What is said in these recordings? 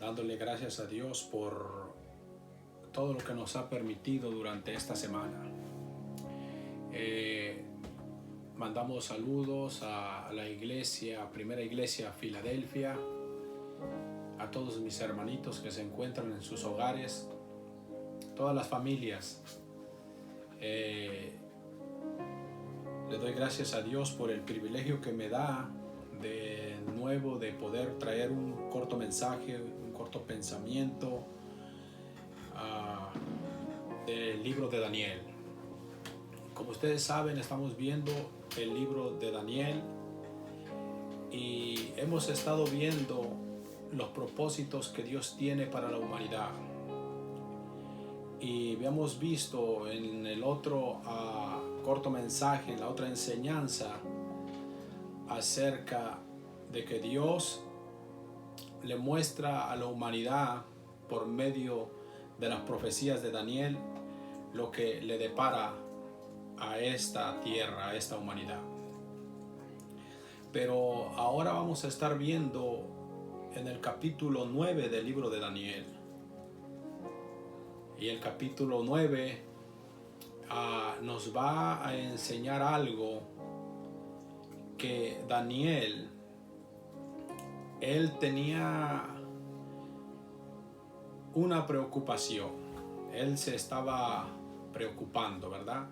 dándole gracias a Dios por todo lo que nos ha permitido durante esta semana. Mandamos saludos a la iglesia, Primera Iglesia Filadelfia, a todos mis hermanitos que se encuentran en sus hogares, todas las familias. Le doy gracias a Dios por el privilegio que me da de nuevo de poder traer un corto mensaje, un corto pensamiento del libro de Daniel. Como ustedes saben, estamos viendo el libro de Daniel y hemos estado viendo los propósitos que Dios tiene para la humanidad. Y habíamos visto en el otro corto mensaje, en la otra enseñanza, acerca de que Dios le muestra a la humanidad por medio de las profecías de Daniel lo que le depara a esta tierra, a esta humanidad. Pero ahora vamos a estar viendo en el capítulo 9 del libro de Daniel. Y el capítulo 9 nos va a enseñar algo que Daniel, él tenía una preocupación. Él se estaba preocupando, ¿verdad?,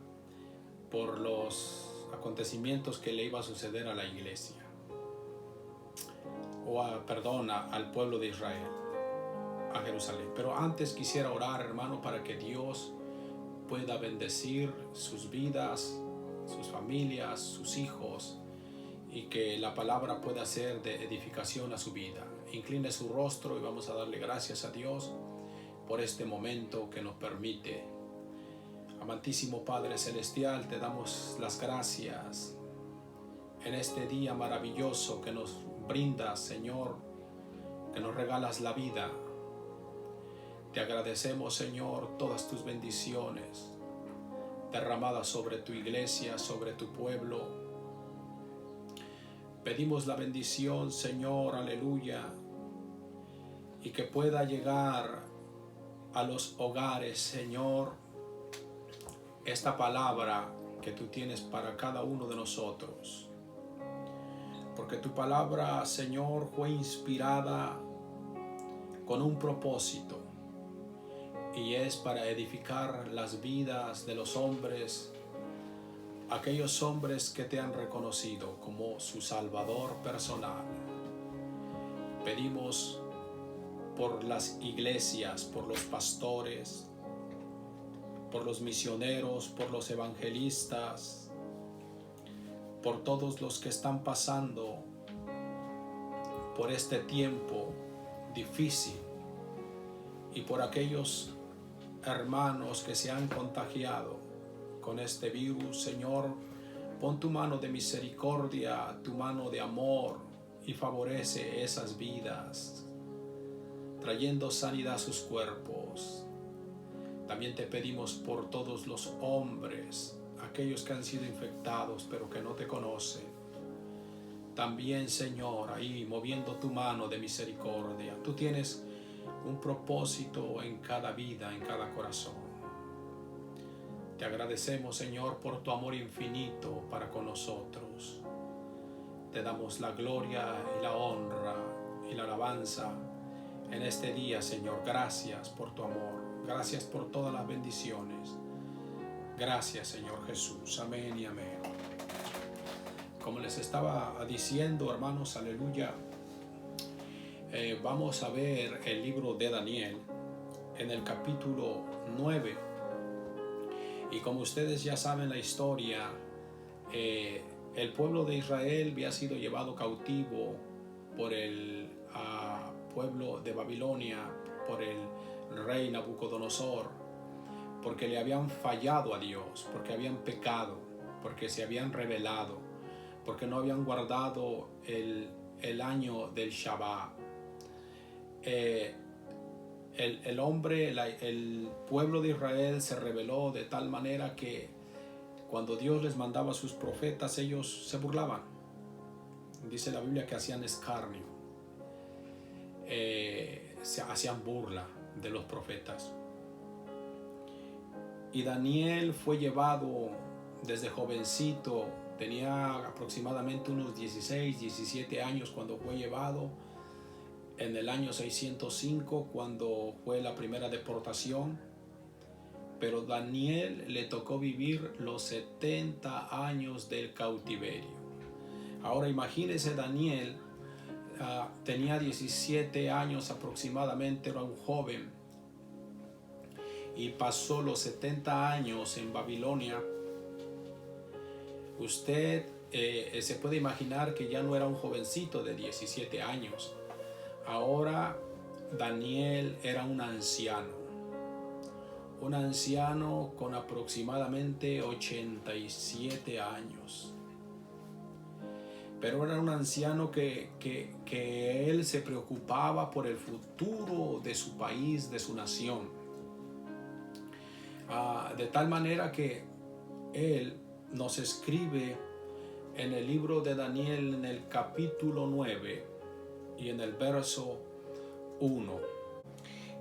por los acontecimientos que le iba a suceder a la iglesia, al pueblo de Israel, a Jerusalén. Pero antes quisiera orar, hermano, para que Dios pueda bendecir sus vidas, sus familias, sus hijos, y que la palabra pueda ser de edificación a su vida. Incline su rostro y vamos a darle gracias a Dios por este momento que nos permite. Amantísimo Padre Celestial, te damos las gracias en este día maravilloso que nos brindas, Señor, que nos regalas la vida. Te agradecemos, Señor, todas tus bendiciones derramadas sobre tu iglesia, sobre tu pueblo. Pedimos la bendición, Señor, aleluya, y que pueda llegar a los hogares, Señor, esta palabra que tú tienes para cada uno de nosotros. Porque tu palabra, Señor, fue inspirada con un propósito, y es para edificar las vidas de los hombres, aquellos hombres que te han reconocido como su Salvador personal. Pedimos por las iglesias, por los pastores, por los misioneros, por los evangelistas, por todos los que están pasando por este tiempo difícil, y por aquellos hermanos que se han contagiado con este virus. Señor, pon tu mano de misericordia, tu mano de amor, y favorece esas vidas, trayendo sanidad a sus cuerpos. También te pedimos por todos los hombres, aquellos que han sido infectados pero que no te conocen. También, Señor, ahí moviendo tu mano de misericordia. Tú tienes un propósito en cada vida, en cada corazón. Te agradecemos, Señor, por tu amor infinito para con nosotros. Te damos la gloria y la honra y la alabanza en este día, Señor. Gracias por tu amor. Gracias por todas las bendiciones. Gracias, Señor Jesús. Amén y amén. Como les estaba diciendo, hermanos, aleluya, vamos a ver el libro de Daniel en el capítulo 9. Y como ustedes ya saben la historia, el pueblo de Israel había sido llevado cautivo por el pueblo de Babilonia, por el rey Nabucodonosor, porque le habían fallado a Dios, porque habían pecado, porque se habían rebelado, porque no habían guardado el año del Shabbat. El pueblo de Israel se rebeló de tal manera que cuando Dios les mandaba a sus profetas, ellos se burlaban. Dice la Biblia que hacían escarnio. se hacían burla de los profetas. Y Daniel fue llevado desde jovencito, tenía aproximadamente unos 16, 17 años cuando fue llevado, en el año 605 cuando fue la primera deportación. Pero Daniel le tocó vivir los 70 años del cautiverio. Ahora imagínese, Daniel tenía 17 años aproximadamente, era un joven, y pasó los 70 años en Babilonia. Usted se puede imaginar que ya no era un jovencito de 17 años. Ahora Daniel era un anciano con aproximadamente 87 años. Pero era un anciano que él se preocupaba por el futuro de su país, de su nación. De tal manera que él nos escribe en el libro de Daniel, en el capítulo 9 y en el verso 1.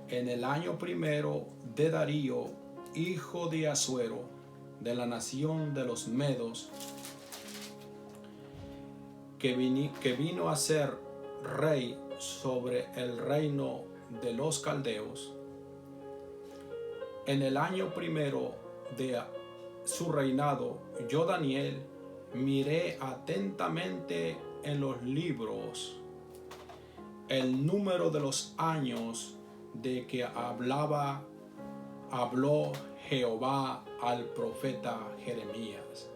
En el año primero de Darío, hijo de Asuero, de la nación de los Medos, que vino a ser rey sobre el reino de los caldeos, en el año primero de su reinado, yo, Daniel, miré atentamente en los libros el número de los años de que habló Jehová al profeta Jeremías,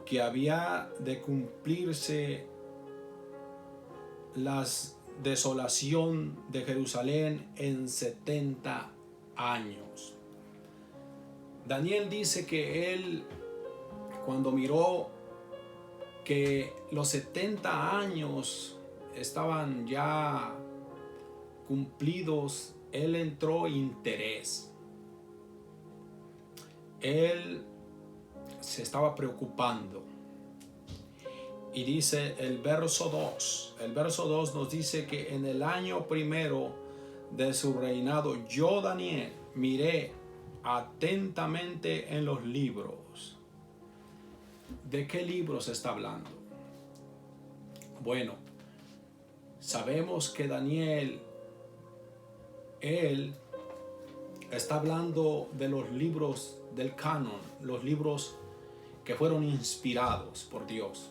que había de cumplirse la desolación de Jerusalén en 70 años. Daniel dice que él, cuando miró que los 70 años estaban ya cumplidos, él entró interés. Él se estaba preocupando. Y dice el verso 2. El verso 2 nos dice que en el año primero de su reinado, yo, Daniel, miré atentamente en los libros. ¿De qué libros se está hablando? Bueno, sabemos que Daniel, él está hablando de los libros del canon, los libros que fueron inspirados por Dios.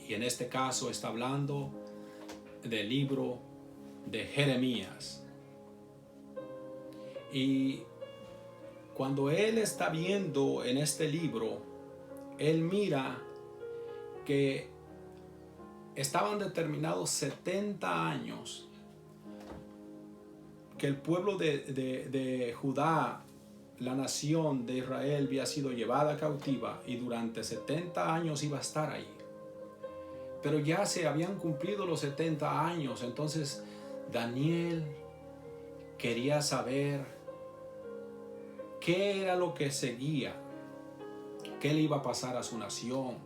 Y en este caso está hablando del libro de Jeremías. Y cuando él está viendo en este libro, él mira que estaban determinados 70 años que el pueblo de Judá, la nación de Israel, había sido llevada cautiva y durante 70 años iba a estar ahí. Pero ya se habían cumplido los 70 años, entonces Daniel quería saber qué era lo que seguía, qué le iba a pasar a su nación,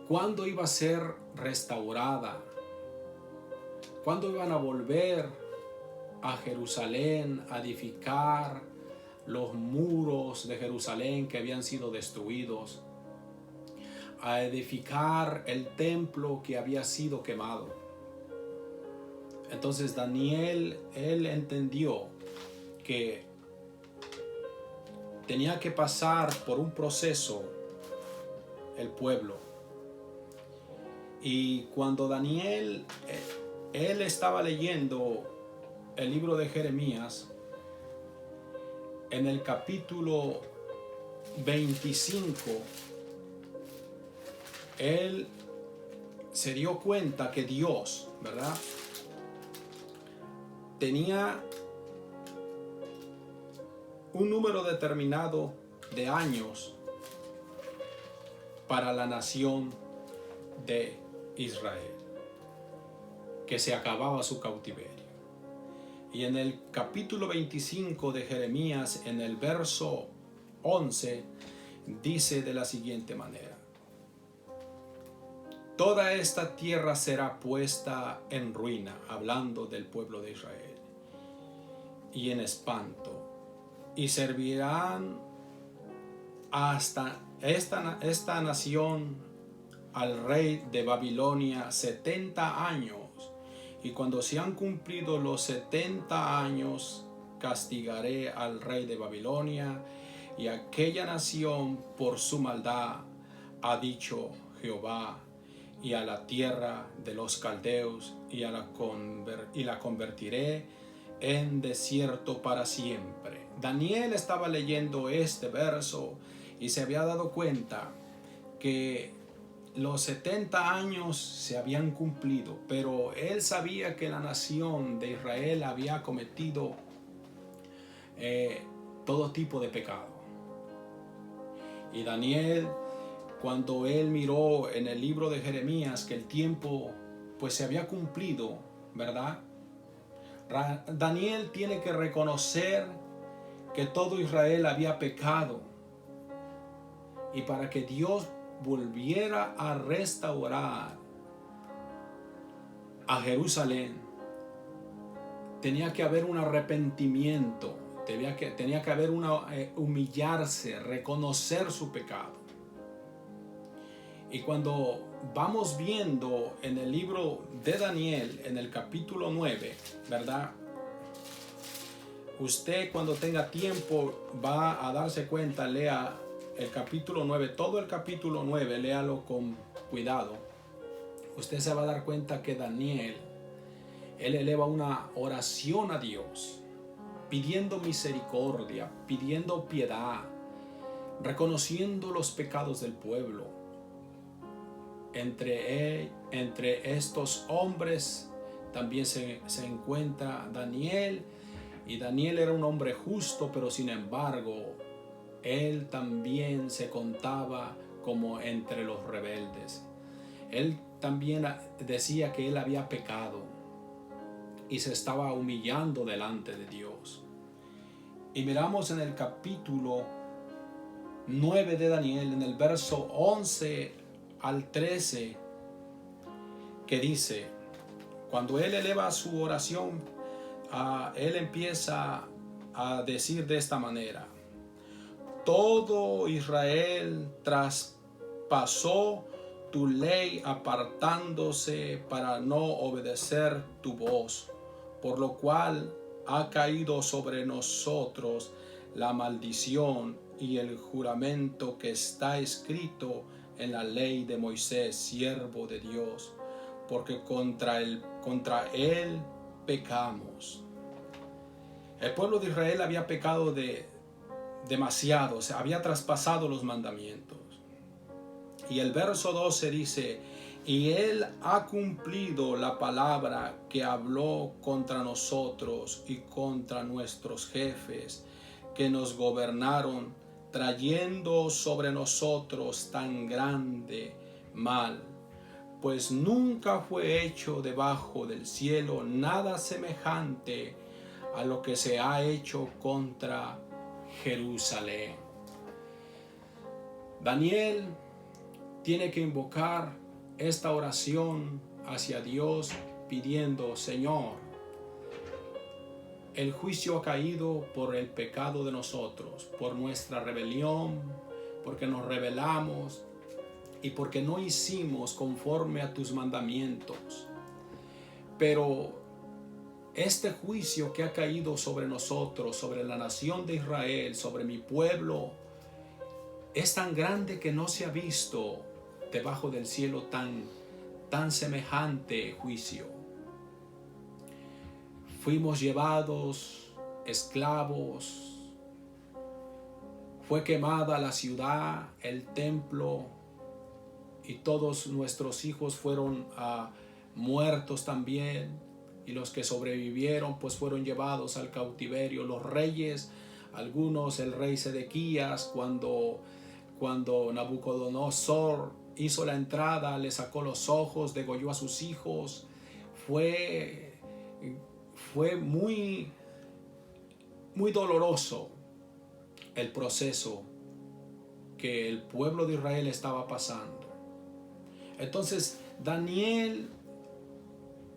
cuándo iba a ser restaurada, cuándo iban a volver a Jerusalén a edificar los muros de Jerusalén que habían sido destruidos, a edificar el templo que había sido quemado. Entonces Daniel, él entendió que tenía que pasar por un proceso el pueblo. Y cuando Daniel, él estaba leyendo el libro de Jeremías, en el capítulo 25, él se dio cuenta que Dios, ¿verdad?, tenía un número determinado de años para la nación de Israel, que se acababa su cautiverio. Y en el capítulo 25 de Jeremías, en el verso 11, dice de la siguiente manera: toda esta tierra será puesta en ruina, hablando del pueblo de Israel, y en espanto, y servirán hasta esta nación al rey de Babilonia 70 años, y cuando se han cumplido los 70 años, castigaré al rey de Babilonia y aquella nación por su maldad, ha dicho Jehová, y a la tierra de los caldeos, y la convertiré en desierto para siempre. Daniel estaba leyendo este verso y se había dado cuenta que los 70 años se habían cumplido, pero él sabía que la nación de Israel había cometido todo tipo de pecado. Y Daniel, cuando él miró en el libro de Jeremías que el tiempo pues se había cumplido, ¿verdad? Daniel tiene que reconocer que todo Israel había pecado, y para que Dios volviera a restaurar a Jerusalén, tenía que haber un arrepentimiento, tenía que haber humillarse, reconocer su pecado. Y cuando vamos viendo en el libro de Daniel, en el capítulo 9, ¿verdad? Usted, cuando tenga tiempo, va a darse cuenta, lea el capítulo 9, todo el capítulo 9, léalo con cuidado. Usted se va a dar cuenta que Daniel, él eleva una oración a Dios, pidiendo misericordia, pidiendo piedad, reconociendo los pecados del pueblo. Entre estos hombres también se encuentra Daniel, y Daniel era un hombre justo, pero sin embargo, él también se contaba como entre los rebeldes. Él también decía que él había pecado y se estaba humillando delante de Dios. Y miramos en el capítulo 9 de Daniel, en el verso 11 al 13, que dice, cuando él eleva su oración, él empieza a decir de esta manera: todo Israel traspasó tu ley apartándose para no obedecer tu voz, por lo cual ha caído sobre nosotros la maldición y el juramento que está escrito en la ley de Moisés, siervo de Dios, porque contra él pecamos. El pueblo de Israel había pecado demasiado, se había traspasado los mandamientos. Y el verso 12 dice: y él ha cumplido la palabra que habló contra nosotros y contra nuestros jefes que nos gobernaron, trayendo sobre nosotros tan grande mal, pues nunca fue hecho debajo del cielo nada semejante a lo que se ha hecho contra Jerusalén. Daniel tiene que invocar esta oración hacia Dios pidiendo: Señor, el juicio ha caído por el pecado de nosotros, por nuestra rebelión, porque nos rebelamos y porque no hicimos conforme a tus mandamientos. Pero este juicio que ha caído sobre nosotros, sobre la nación de Israel, sobre mi pueblo, es tan grande que no se ha visto debajo del cielo tan semejante juicio. Fuimos llevados esclavos, fue quemada la ciudad, el templo, y todos nuestros hijos fueron muertos también, y los que sobrevivieron pues fueron llevados al cautiverio. Los reyes, algunos, el rey Sedequías, cuando Nabucodonosor hizo la entrada, le sacó los ojos, degolló a sus hijos. Fue muy doloroso el proceso que el pueblo de Israel estaba pasando. Entonces Daniel,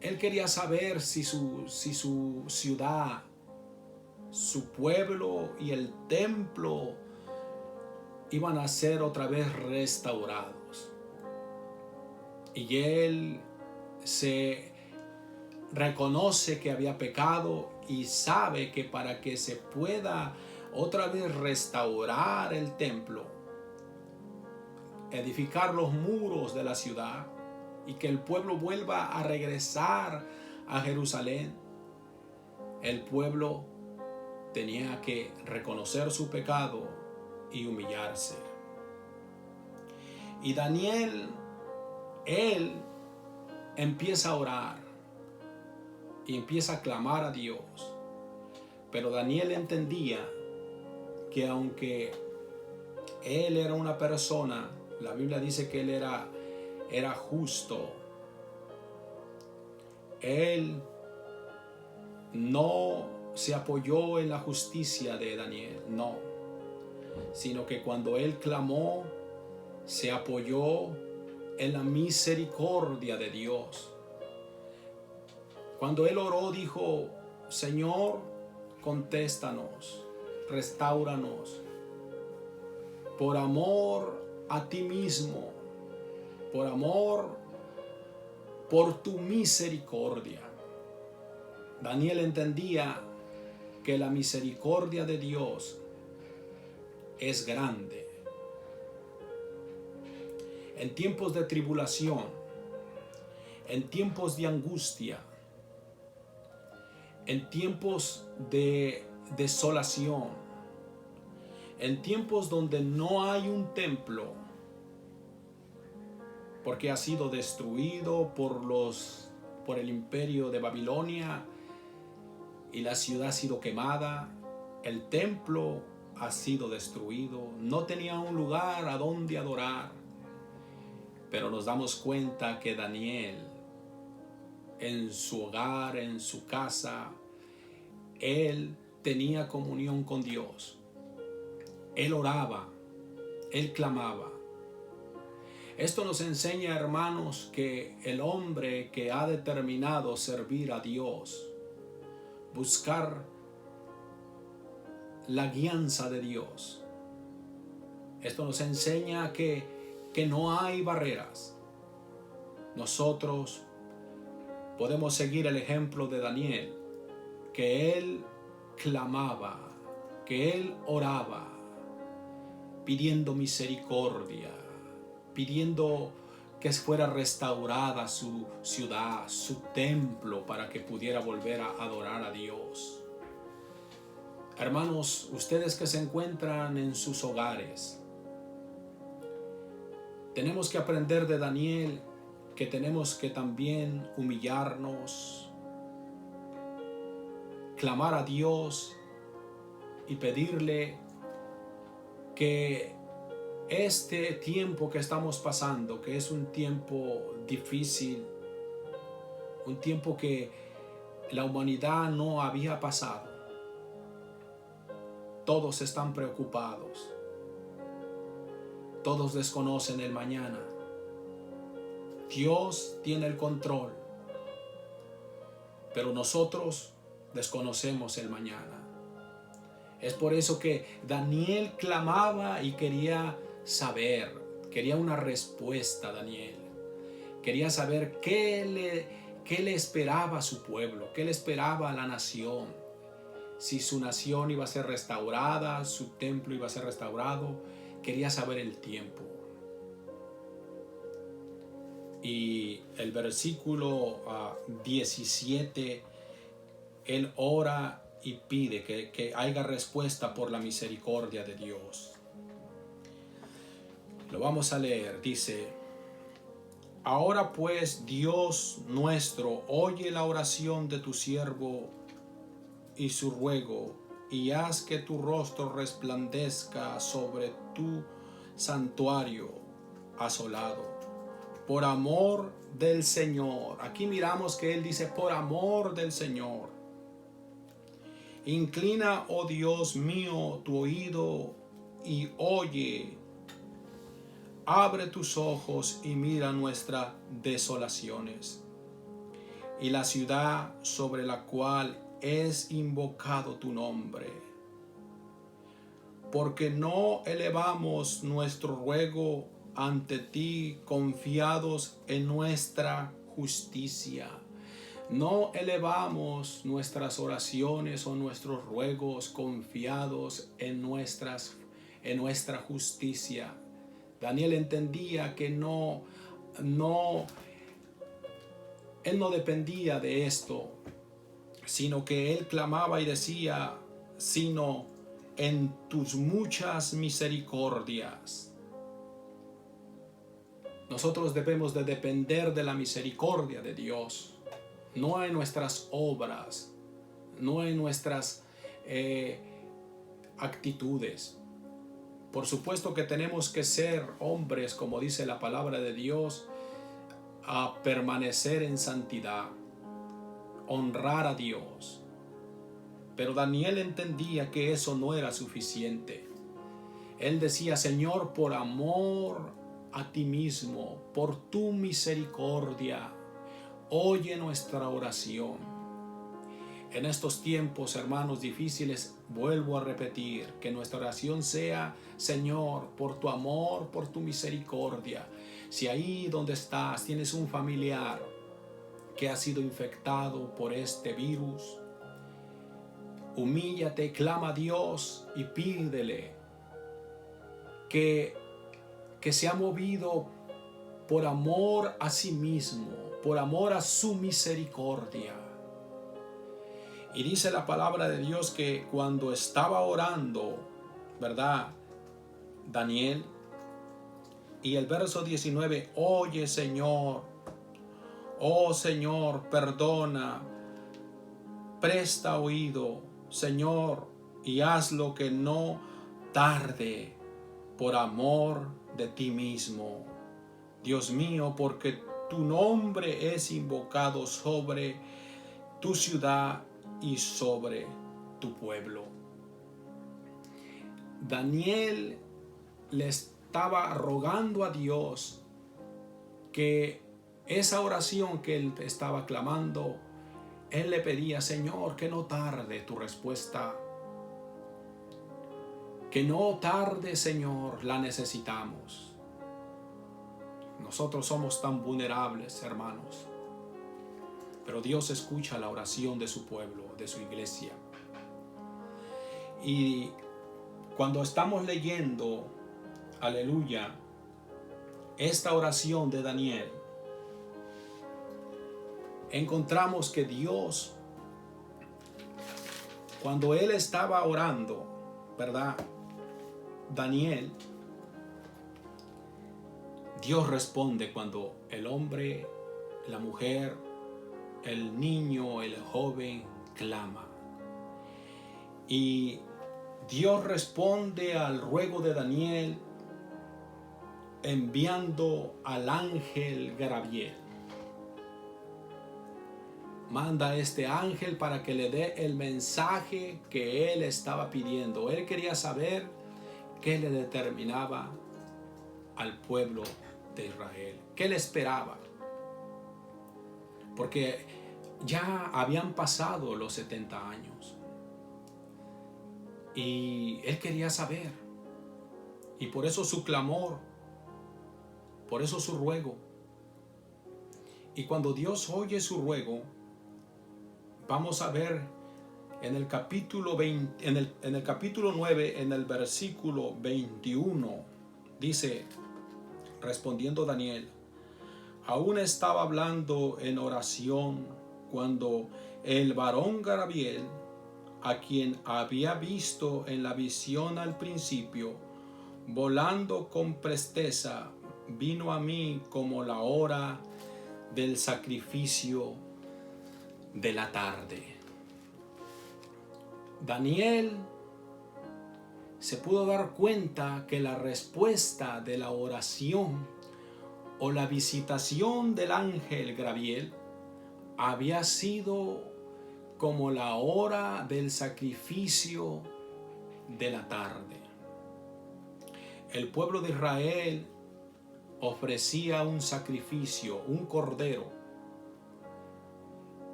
él quería saber si su ciudad, su pueblo y el templo iban a ser otra vez restaurados. Y él se reconoce que había pecado y sabe que para que se pueda otra vez restaurar el templo, edificar los muros de la ciudad y que el pueblo vuelva a regresar a Jerusalén, el pueblo tenía que reconocer su pecado y humillarse. Y Daniel, él empieza a orar y empieza a clamar a Dios. Pero Daniel entendía que aunque él era una persona, la Biblia dice que él era justo, él no se apoyó en la justicia de Daniel, no, sino que cuando él clamó, se apoyó en la misericordia de Dios. Cuando él oró, dijo: Señor, contéstanos, restáuranos, por amor a ti mismo, por amor, por tu misericordia. Daniel entendía que la misericordia de Dios es grande. En tiempos de tribulación, en tiempos de angustia, en tiempos de desolación, en tiempos donde no hay un templo, porque ha sido destruido por el imperio de Babilonia y la ciudad ha sido quemada, el templo ha sido destruido, no tenía un lugar a donde adorar. Pero nos damos cuenta que Daniel, en su hogar, en su casa, él tenía comunión con Dios. Él oraba, él clamaba. Esto nos enseña, hermanos, que el hombre que ha determinado servir a Dios, buscar la guianza de Dios, esto nos enseña que no hay barreras. Nosotros podemos seguir el ejemplo de Daniel, que él clamaba, que él oraba, pidiendo misericordia, pidiendo que fuera restaurada su ciudad, su templo, para que pudiera volver a adorar a Dios. Hermanos, ustedes que se encuentran en sus hogares, tenemos que aprender de Daniel que tenemos que también humillarnos, clamar a Dios y pedirle que este tiempo que estamos pasando, que es un tiempo difícil, un tiempo que la humanidad no había pasado, todos están preocupados, todos desconocen el mañana. Dios tiene el control, pero nosotros desconocemos el mañana. Es por eso que Daniel clamaba y quería saber, quería una respuesta. Daniel quería saber qué le esperaba a su pueblo, qué le esperaba a la nación, si su nación iba a ser restaurada, su templo iba a ser restaurado. Quería saber el tiempo. Y el versículo 17, él ora y pide que haya respuesta por la misericordia de Dios. Lo vamos a leer. Dice: Ahora pues, Dios nuestro, oye la oración de tu siervo y su ruego, y haz que tu rostro resplandezca sobre tu santuario asolado. Por amor del Señor. Aquí miramos que él dice: por amor del Señor. Inclina, oh Dios mío, tu oído y oye abre tus ojos y mira nuestras desolaciones y la ciudad sobre la cual es invocado tu nombre. Porque no elevamos nuestro ruego ante ti confiados en nuestra justicia. No elevamos nuestras oraciones o nuestros ruegos confiados en nuestra justicia. Daniel entendía que él no dependía de esto, sino que él clamaba y decía, sino en tus muchas misericordias. Nosotros debemos de depender de la misericordia de Dios, no en nuestras obras, no en nuestras actitudes. Por supuesto que tenemos que ser hombres, como dice la palabra de Dios, a permanecer en santidad, honrar a Dios. Pero Daniel entendía que eso no era suficiente. Él decía, Señor, por amor a ti mismo, por tu misericordia, oye nuestra oración. En estos tiempos, hermanos, difíciles, vuelvo a repetir, que nuestra oración sea, Señor, por tu amor, por tu misericordia. Si ahí donde estás tienes un familiar que ha sido infectado por este virus, humíllate, clama a Dios y pídele que sea movido por amor a sí mismo, por amor a su misericordia. Y dice la palabra de Dios que cuando estaba orando, ¿verdad? Daniel, y el verso 19, oye Señor, oh Señor, perdona, presta oído, Señor, y haz lo que no tarde, por amor de ti mismo. Dios mío, porque tu nombre es invocado sobre tu ciudad y sobre tu pueblo. Daniel le estaba rogando a Dios que esa oración que él estaba clamando, él le pedía, Señor, que no tarde tu respuesta. Que no tarde, Señor, la necesitamos. Nosotros somos tan vulnerables, hermanos. Pero Dios escucha la oración de su pueblo, de su iglesia. Y cuando estamos leyendo, aleluya, esta oración de Daniel, encontramos que Dios, cuando él estaba orando, ¿verdad? Daniel, Dios responde cuando el hombre, la mujer, el niño, el joven clama. Y Dios responde al ruego de Daniel enviando al ángel Gabriel. Manda a este ángel para que le dé el mensaje que él estaba pidiendo. Él quería saber qué le determinaba al pueblo de Israel, qué le esperaba. Porque ya habían pasado los 70 años. Y él quería saber. Y por eso su clamor, por eso su ruego. Y cuando Dios oye su ruego, vamos a ver en el capítulo 20, en el capítulo 9, en el versículo 21, dice, respondiendo Daniel, aún estaba hablando en oración cuando el varón Gabriel, a quien había visto en la visión al principio, volando con presteza, vino a mí como la hora del sacrificio de la tarde. Daniel se pudo dar cuenta que la respuesta de la oración o la visitación del ángel Gabriel había sido como la hora del sacrificio de la tarde. El pueblo de Israel ofrecía un sacrificio, un cordero,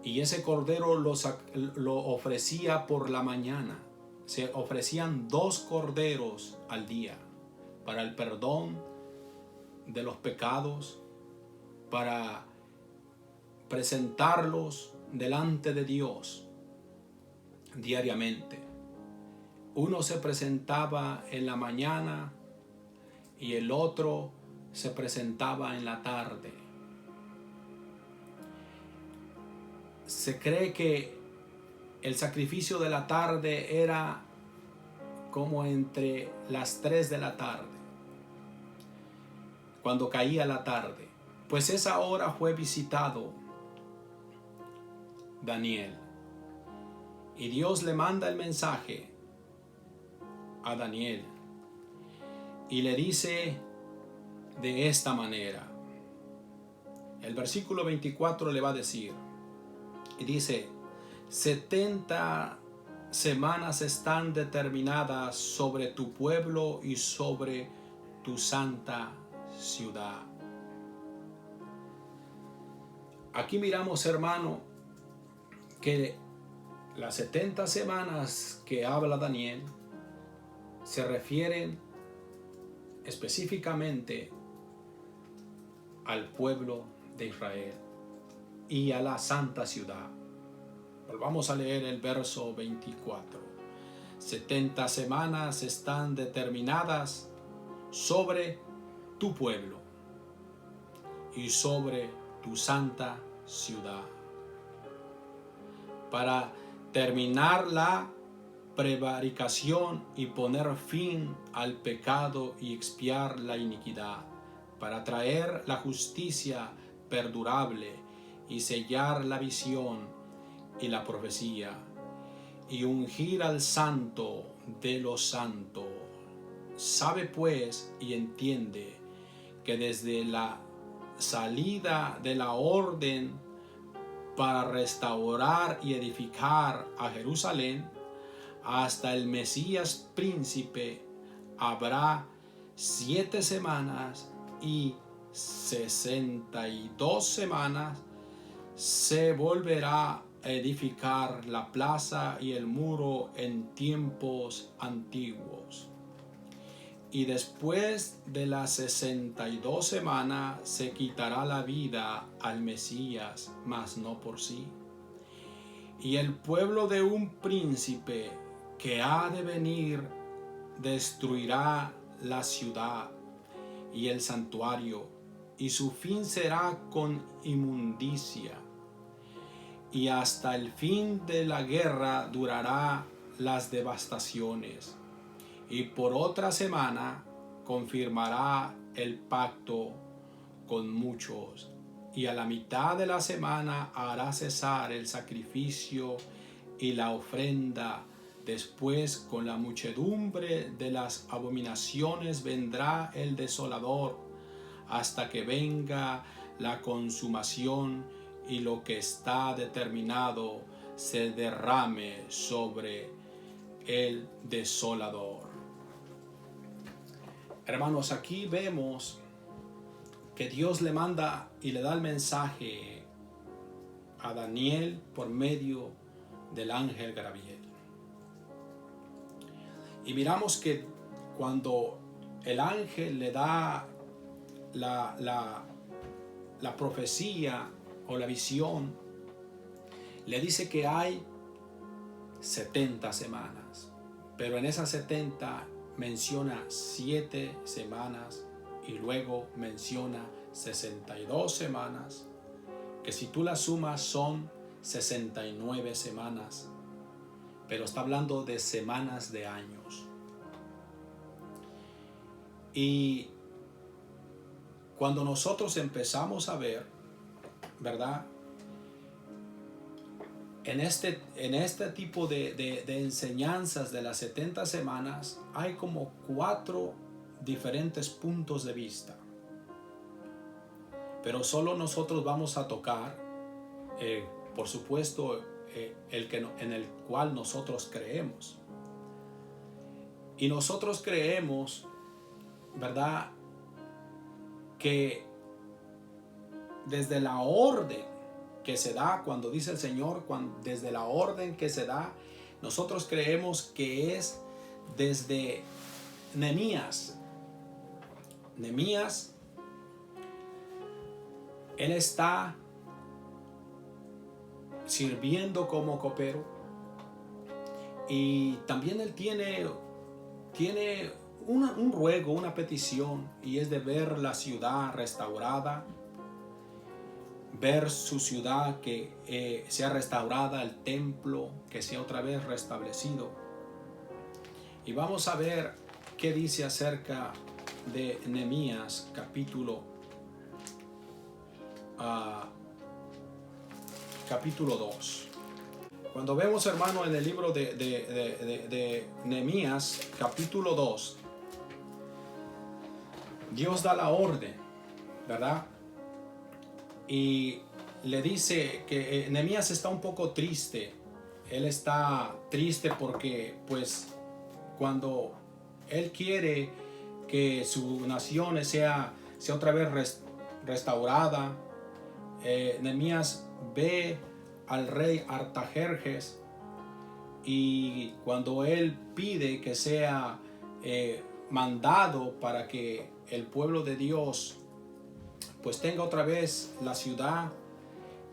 y ese cordero lo ofrecía por la mañana. Se ofrecían 2 corderos al día para el perdón de los pecados, para presentarlos delante de Dios diariamente. Uno se presentaba en la mañana y el otro se presentaba en la tarde. Se cree que el sacrificio de la tarde era como entre las 3 de la tarde, cuando caía la tarde, pues esa hora fue visitado Daniel, y Dios le manda el mensaje a Daniel y le dice de esta manera. El versículo 24 le va a decir, y dice: 70 semanas están determinadas sobre tu pueblo y sobre tu santa ciudad. Aquí miramos, hermano, que las 70 semanas que habla Daniel se refieren específicamente al pueblo de Israel y a la santa ciudad. Volvamos a leer el verso 24. 70 semanas están determinadas sobre tu pueblo y sobre tu santa ciudad, para terminar la prevaricación y poner fin al pecado y expiar la iniquidad, para traer la justicia perdurable y sellar la visión y la profecía, y ungir al santo de los santos. Sabe pues y entiende que desde la salida de la orden para restaurar y edificar a Jerusalén hasta el Mesías príncipe habrá 7 semanas y 62 semanas. Se volverá a edificar la plaza y el muro en tiempos antiguos. Y después de las 62 semanas se quitará la vida al Mesías, mas no por sí. Y el pueblo de un príncipe que ha de venir destruirá la ciudad y el santuario, y su fin será con inmundicia. Y hasta el fin de la guerra durará las devastaciones. Y por otra semana confirmará el pacto con muchos. Y a la mitad de la semana hará cesar el sacrificio y la ofrenda. Después, con la muchedumbre de las abominaciones, vendrá el desolador, hasta que venga la consumación y lo que está determinado se derrame sobre el desolador. Hermanos, aquí vemos que Dios le manda y le da el mensaje a Daniel por medio del ángel Gabriel. Y miramos que cuando el ángel le da la profecía o la visión, le dice que hay 70 semanas, pero en esas 70 menciona 7 semanas y luego menciona 62 semanas, que si tú las sumas son 69 semanas, pero está hablando de semanas de años. Y cuando nosotros empezamos a ver, ¿verdad?, en este tipo de enseñanzas de las 70 semanas hay como 4 diferentes puntos de vista, pero solo nosotros vamos a tocar, por supuesto, en el cual nosotros creemos. Y nosotros creemos, ¿verdad?, que desde la orden que se da, cuando dice el Señor, desde la orden que se da, nosotros creemos que es desde Nehemías. Nehemías, él está sirviendo como copero, y también él tiene un ruego, una petición, y es de ver la ciudad restaurada, ver su ciudad que sea restaurada, el templo que sea otra vez restablecido. Y vamos a ver qué dice acerca de Nehemías capítulo 2. Cuando vemos, hermano, en el libro de Nehemías capítulo 2, Dios da la orden, ¿verdad? Y le dice que Nehemías está un poco triste. Él está triste porque, pues, cuando él quiere que su nación sea otra vez restaurada, Nehemías ve al rey Artajerjes, y cuando él pide que sea mandado para que el pueblo de Dios pues tenga otra vez la ciudad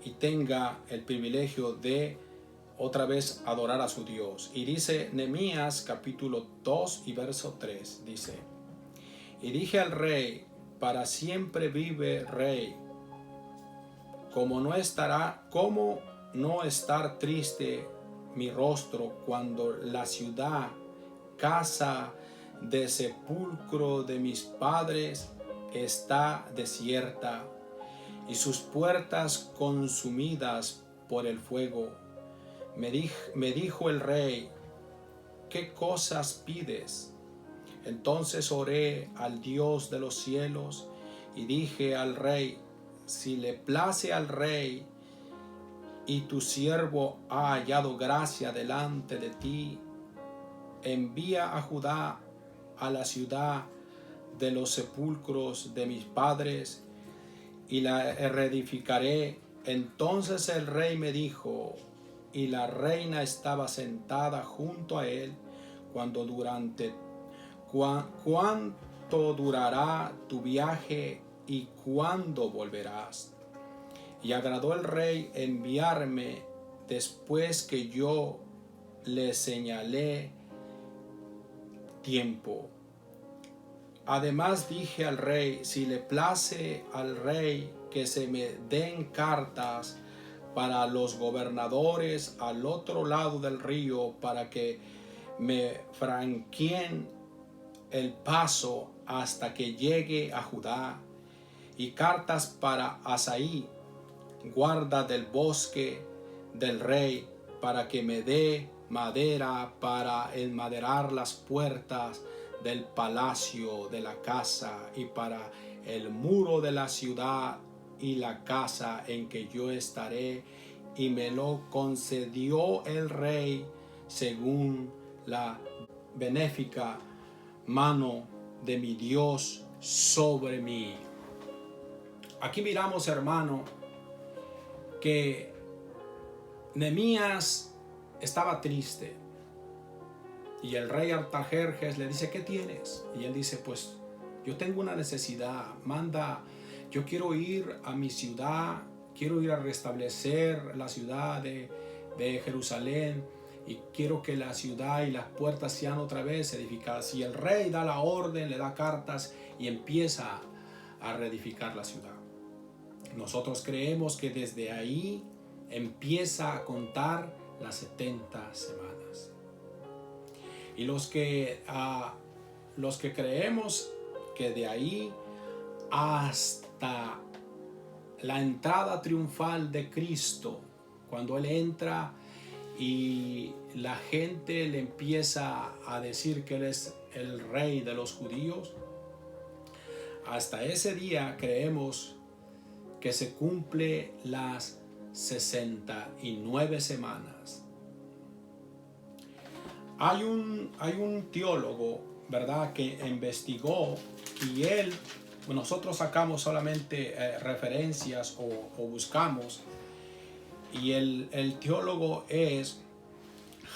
y tenga el privilegio de otra vez adorar a su Dios. Y dice Nehemías capítulo 2 y verso 3, dice: y dije al rey, para siempre vive rey, ¿cómo no estar triste mi rostro cuando la ciudad, casa de sepulcro de mis padres, está desierta y sus puertas consumidas por el fuego? Me dijo el rey, ¿qué cosas pides? Entonces oré al Dios de los cielos y dije al rey, si le place al rey y tu siervo ha hallado gracia delante de ti, envía a Judá, a la ciudad de los sepulcros de mis padres, y la reedificaré. Entonces el rey me dijo, y la reina estaba sentada junto a él, ¿cuánto durará tu viaje y cuándo volverás? Y agradó el rey enviarme después que yo le señalé tiempo. Además dije al rey, si le place al rey que se me den cartas para los gobernadores al otro lado del río, para que me franqueen el paso hasta que llegue a Judá, y cartas para Asaí, guarda del bosque del rey, para que me dé madera para enmaderar las puertas del palacio de la casa, y para el muro de la ciudad y la casa en que yo estaré. Y me lo concedió el rey según la benéfica mano de mi Dios sobre mí. Aquí miramos, hermano, que Nehemías estaba triste, y el rey Artajerjes le dice, ¿qué tienes? Y él dice, pues yo tengo una necesidad, manda, yo quiero ir a mi ciudad, quiero ir a restablecer la ciudad de Jerusalén, y quiero que la ciudad y las puertas sean otra vez edificadas. Y el rey da la orden, le da cartas y empieza a reedificar la ciudad. Nosotros creemos que desde ahí empieza a contar las 70 semanas. Y los que creemos que de ahí hasta la entrada triunfal de Cristo, cuando Él entra y la gente le empieza a decir que Él es el rey de los judíos, hasta ese día creemos que se cumple las 69 semanas. Hay un teólogo, ¿verdad?, que investigó, y él nosotros sacamos solamente referencias o buscamos, y el teólogo es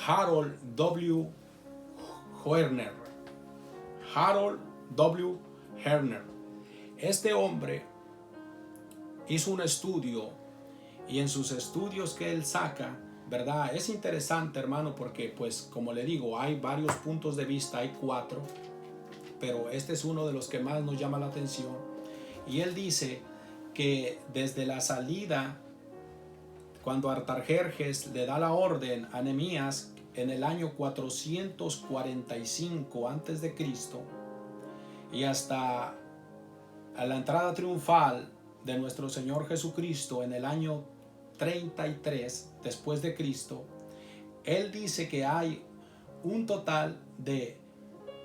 Harold W. Hoerner. Harold W. Hoerner. Este hombre hizo un estudio, y en sus estudios que él saca, ¿verdad? Es interesante, hermano, porque pues como le digo, hay varios puntos de vista, hay 4, pero este es uno de los que más nos llama la atención. Y él dice que desde la salida, cuando Artajerjes le da la orden a Nehemías en el año 445 a.C. y hasta a la entrada triunfal de nuestro Señor Jesucristo en el año 33 después de Cristo, él dice que hay un total de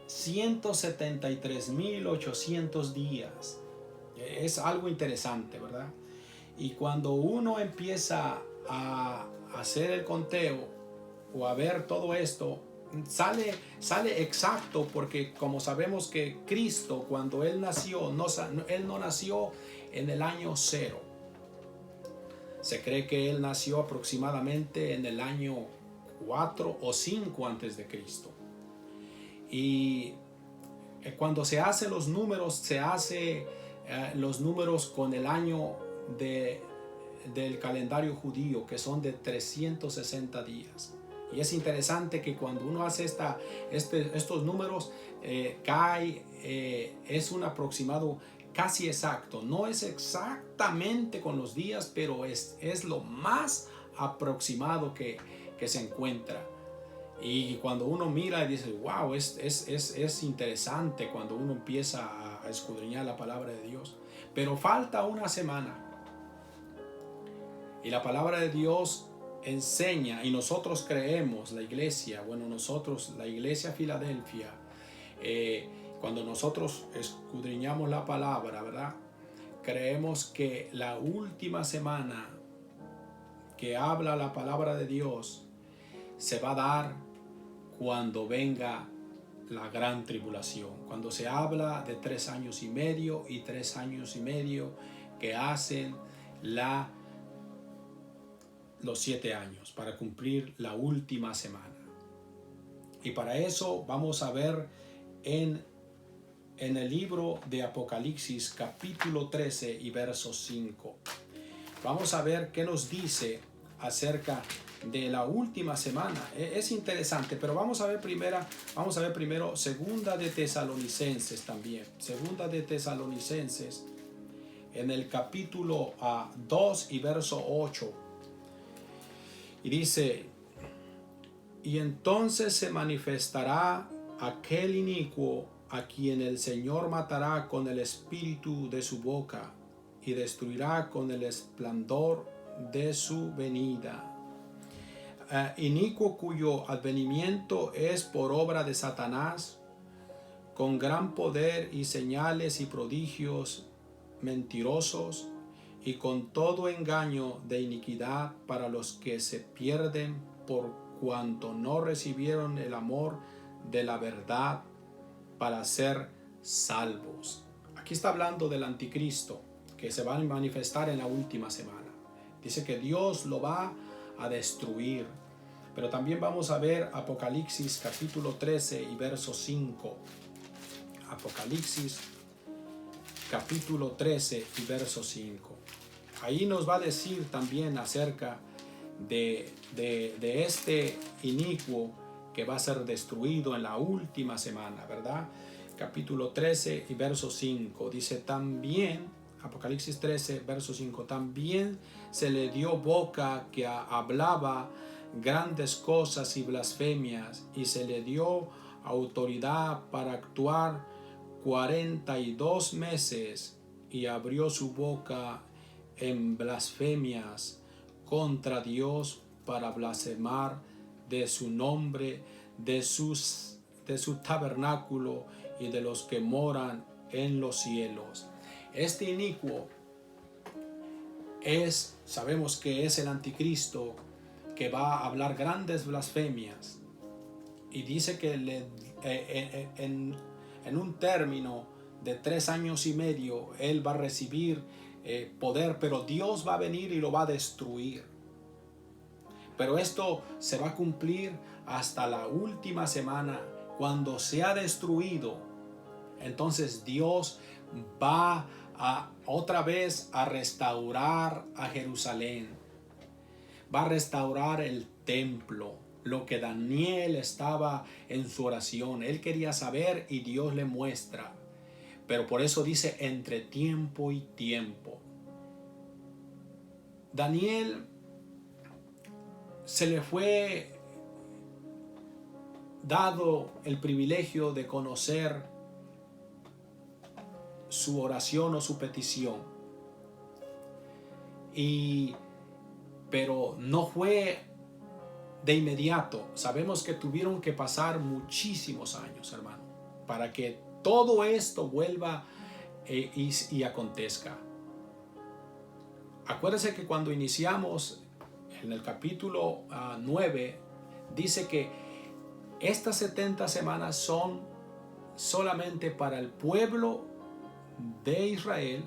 173.800 días. Es algo interesante, ¿verdad? Y cuando uno empieza a hacer el conteo o a ver todo esto, sale exacto, porque como sabemos que Cristo, cuando él nació, él no nació en el año 0. Se cree que él nació aproximadamente en el año 4 o 5 antes de Cristo. Y cuando se hacen los números, se hace los números con el año del calendario judío, que son de 360 días. Y es interesante que cuando uno hace estos números, es un aproximado casi exacto. No es exactamente con los días, pero es lo más aproximado que se encuentra. Y cuando uno mira y dice, wow, es interesante cuando uno empieza a escudriñar la palabra de Dios. Pero falta una semana. Y la palabra de Dios enseña, y nosotros creemos, la iglesia, la iglesia Filadelfia, cuando nosotros escudriñamos la palabra, ¿verdad? Creemos que la última semana que habla la palabra de Dios se va a dar cuando venga la gran tribulación, cuando se habla de 3 años y medio y 3 años y medio que hacen los 7 años para cumplir la última semana. Y para eso vamos a ver en el libro de Apocalipsis capítulo 13 y verso 5. Vamos a ver qué nos dice acerca de la última semana. Es interesante, pero vamos a ver primero Segunda de Tesalonicenses también. Segunda de Tesalonicenses en el capítulo 2 y verso 8. Y dice: y entonces se manifestará aquel inicuo a quien el Señor matará con el espíritu de su boca y destruirá con el esplendor de su venida. Inicuo cuyo advenimiento es por obra de Satanás, con gran poder y señales y prodigios mentirosos, y con todo engaño de iniquidad para los que se pierden por cuanto no recibieron el amor de la verdad para ser salvos. Aquí está hablando del anticristo que se va a manifestar en la última semana. Dice que Dios lo va a destruir. Pero también vamos a ver Apocalipsis capítulo 13 y verso 5. Apocalipsis capítulo 13 y verso 5. Ahí nos va a decir también acerca de este inicuo que va a ser destruido en la última semana, ¿verdad? Capítulo 13 y verso 5. Dice también, Apocalipsis 13, verso 5, también se le dio boca que hablaba grandes cosas y blasfemias, y se le dio autoridad para actuar 42 meses, y abrió su boca en blasfemias contra Dios para blasfemar de su nombre, de su tabernáculo y de los que moran en los cielos. Este inicuo sabemos que es el anticristo, que va a hablar grandes blasfemias, y dice que en un término de 3 años y medio, él va a recibir poder, pero Dios va a venir y lo va a destruir. Pero esto se va a cumplir hasta la última semana, cuando se ha destruido. Entonces Dios va a otra vez a restaurar a Jerusalén. Va a restaurar el templo, lo que Daniel estaba en su oración. Él quería saber y Dios le muestra. Pero por eso dice entre tiempo y tiempo. Daniel se le fue dado el privilegio de conocer su oración o su petición. Pero no fue de inmediato. Sabemos que tuvieron que pasar muchísimos años, hermano, para que todo esto vuelva y acontezca. Acuérdense que cuando iniciamos en el capítulo 9, dice que estas 70 semanas son solamente para el pueblo de Israel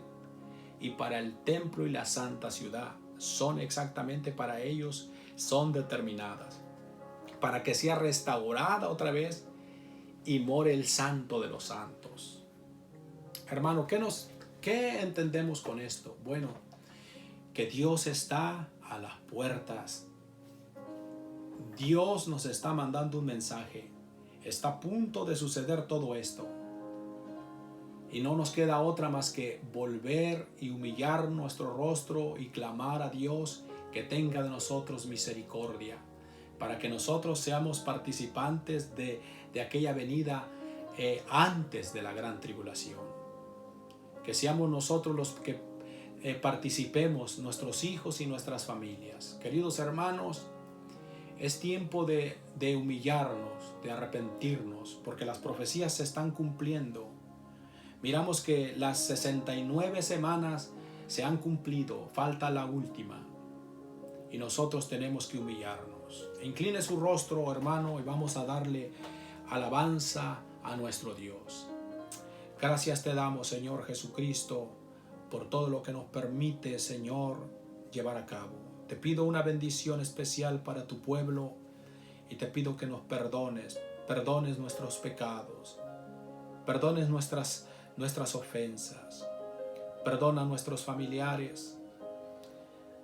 y para el templo y la santa ciudad. Son exactamente para ellos, son determinadas, para que sea restaurada otra vez y more el santo de los santos. Hermano, ¿qué entendemos con esto? Bueno, que Dios está a las puertas. Dios nos está mandando un mensaje. Está a punto de suceder todo esto. Y no nos queda otra más que volver y humillar nuestro rostro y clamar a Dios que tenga de nosotros misericordia, para que nosotros seamos participantes de aquella venida antes de la gran tribulación. Que seamos nosotros los que participemos, nuestros hijos y nuestras familias. Queridos hermanos, es tiempo de humillarnos, de arrepentirnos, porque las profecías se están cumpliendo. Miramos que las 69 semanas se han cumplido, falta la última. Y nosotros tenemos que humillarnos. Incline su rostro, hermano, y vamos a darle alabanza a nuestro Dios. Gracias te damos, Señor Jesucristo, por todo lo que nos permite, Señor, llevar a cabo. Te pido una bendición especial para tu pueblo y te pido que nos perdones nuestros pecados, perdones nuestras ofensas, perdona a nuestros familiares,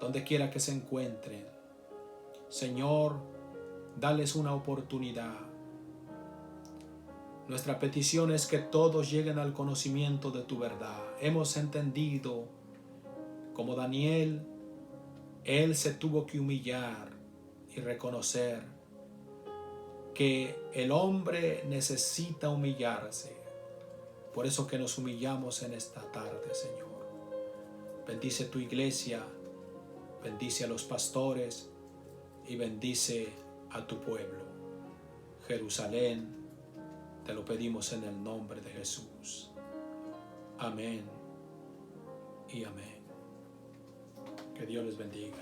donde quiera que se encuentren. Señor, dales una oportunidad. Nuestra petición es que todos lleguen al conocimiento de tu verdad. Hemos entendido, como Daniel, él se tuvo que humillar y reconocer que el hombre necesita humillarse. Por eso que nos humillamos en esta tarde, Señor. Bendice tu iglesia, bendice a los pastores y bendice a tu pueblo. Jerusalén, te lo pedimos en el nombre de Jesús. Amén y amén. Que Dios les bendiga.